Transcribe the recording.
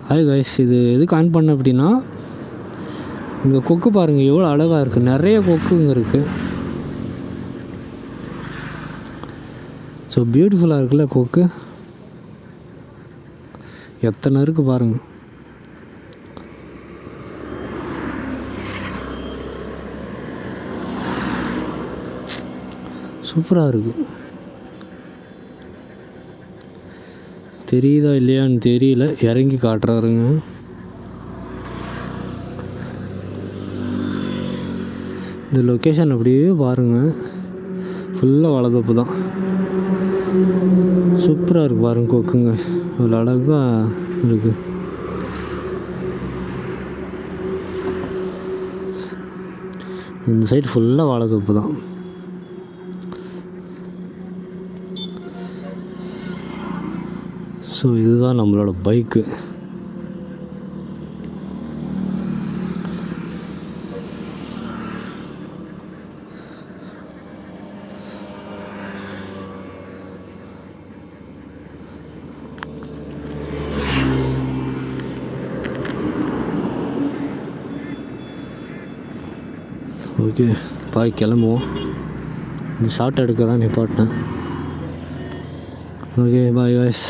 Hi guys, இது எதுக்கு on பண்ண அப்படின்னா, இங்கே கொக்கு பாருங்கள் எவ்வளோ அழகாக இருக்குது. நிறைய கொக்கு இங்கே இருக்குது. ஸோ பியூட்டிஃபுல்லாக இருக்குல்ல கொக்கு, எத்தனை இருக்குது பாருங்கள். சூப்பராக இருக்குது. தெரியுதா இல்லையான்னு தெரியல, இறங்கி காட்டுறாருங்க. இந்த லொக்கேஷன் அப்படியே பாருங்கள், ஃபுல்லாக வளர்த்தப்பு தான். சூப்பராக இருக்குது பாருங்க கொக்குங்க, இவ்வளோ அழகாக இருக்குது. இந்த சைடு ஃபுல்லாக வாழைத்தோப்பு தான். ஸோ இதுதான் நம்மளோட பைக்கு. ஓகே பாய், கிளம்புவோம். இந்த ஷார்ட் எடுக்க தான் நிப்பாட்டினேன். Okay bye guys.